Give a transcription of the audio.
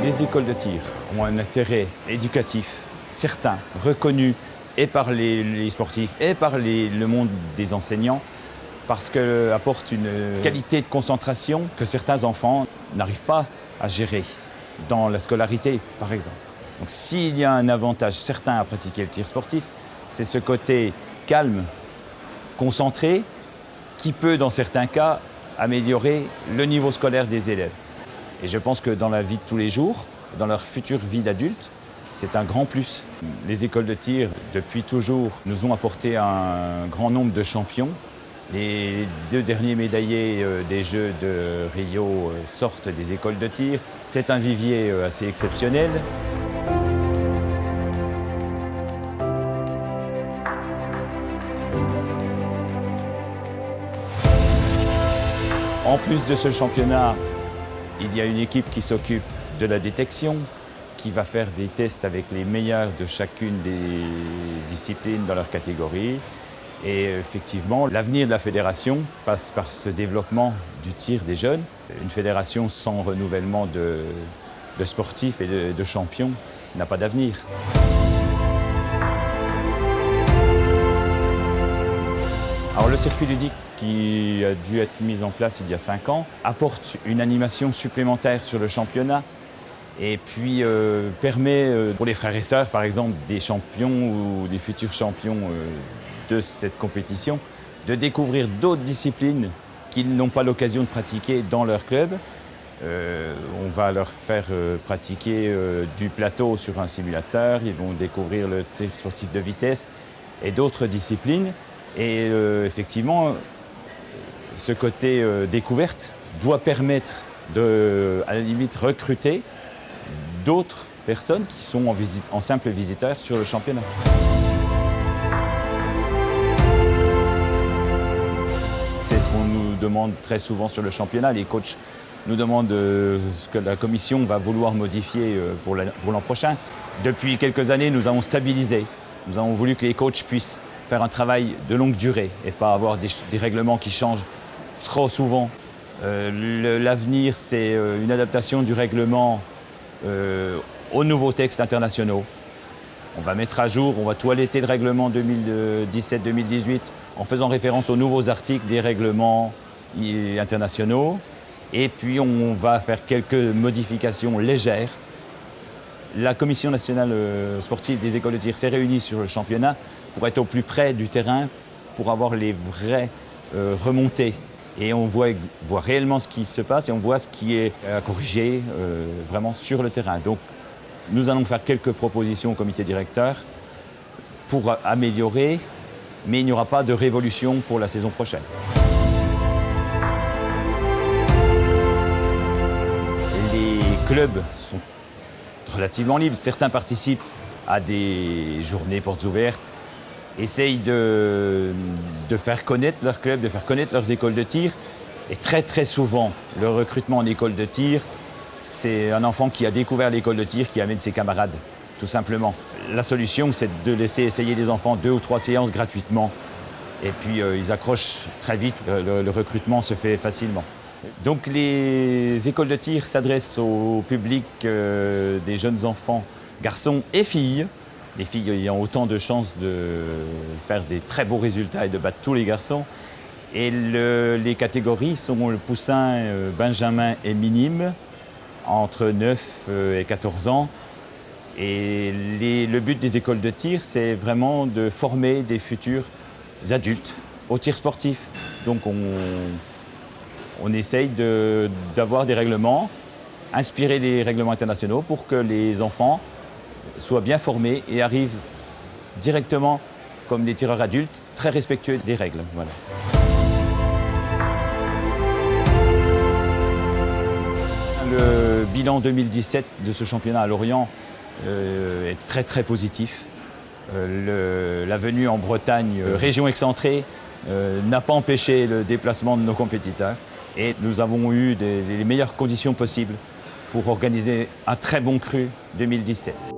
Les écoles de tir ont un intérêt éducatif certain, reconnu et par les sportifs et par le monde des enseignants, parce qu'elles apportent une qualité de concentration que certains enfants n'arrivent pas à gérer dans la scolarité, par exemple. Donc s'il y a un avantage certain à pratiquer le tir sportif, c'est ce côté calme, concentré, qui peut, dans certains cas, améliorer le niveau scolaire des élèves. Et je pense que dans la vie de tous les jours, dans leur future vie d'adulte, c'est un grand plus. Les écoles de tir, depuis toujours, nous ont apporté un grand nombre de champions. Les 2 derniers médaillés des Jeux de Rio sortent des écoles de tir. C'est un vivier assez exceptionnel. En plus de ce championnat, il y a une équipe qui s'occupe de la détection, qui va faire des tests avec les meilleurs de chacune des disciplines dans leur catégorie. Et effectivement, l'avenir de la fédération passe par ce développement du tir des jeunes. Une fédération sans renouvellement de sportifs et de champions n'a pas d'avenir. Alors le circuit ludique qui a dû être mis en place il y a 5 ans apporte une animation supplémentaire sur le championnat et puis permet pour les frères et sœurs, par exemple, des champions ou des futurs champions de cette compétition, de découvrir d'autres disciplines qu'ils n'ont pas l'occasion de pratiquer dans leur club. On va leur faire pratiquer du plateau sur un simulateur, ils vont découvrir le tir sportif de vitesse et d'autres disciplines. Et effectivement, ce côté découverte doit permettre de, à la limite, recruter d'autres personnes qui sont en simple visiteur sur le championnat. C'est ce qu'on nous demande très souvent sur le championnat. Les coachs nous demandent ce que la commission va vouloir modifier pour l'an prochain. Depuis quelques années, nous avons stabilisé. Nous avons voulu que les coachs puissent faire un travail de longue durée et pas avoir des règlements qui changent trop souvent. L'avenir, c'est une adaptation du règlement aux nouveaux textes internationaux. On va mettre à jour, on va toiletter le règlement 2017-2018 en faisant référence aux nouveaux articles des règlements internationaux. Et puis on va faire quelques modifications légères. La Commission nationale sportive des écoles de tir s'est réunie sur le championnat pour être au plus près du terrain, pour avoir les vraies remontées. Et on voit réellement ce qui se passe et on voit ce qui est à corriger vraiment sur le terrain. Donc nous allons faire quelques propositions au comité directeur pour améliorer, mais il n'y aura pas de révolution pour la saison prochaine. Les clubs sont relativement libres. Certains participent à des journées portes ouvertes, essayent de faire connaître leur club, de faire connaître leurs écoles de tir. Et très souvent, le recrutement en école de tir, c'est un enfant qui a découvert l'école de tir qui amène ses camarades, tout simplement. La solution, c'est de laisser essayer des enfants 2 ou 3 séances gratuitement. Et puis, ils accrochent très vite, le recrutement se fait facilement. Donc les écoles de tir s'adressent au public des jeunes enfants, garçons et filles. Les filles ayant autant de chances de faire des très beaux résultats et de battre tous les garçons. Et les catégories sont le poussin, benjamin et minime, entre 9 et 14 ans. Et le but des écoles de tir, c'est vraiment de former des futurs adultes au tir sportif. Donc on essaye d'avoir des règlements, inspirer des règlements internationaux pour que les enfants soient bien formés et arrivent directement comme des tireurs adultes, très respectueux des règles. Voilà. Le bilan 2017 de ce championnat à Lorient est très positif. La venue en Bretagne, région excentrée, n'a pas empêché le déplacement de nos compétiteurs. Et nous avons eu les meilleures conditions possibles pour organiser un très bon cru 2017.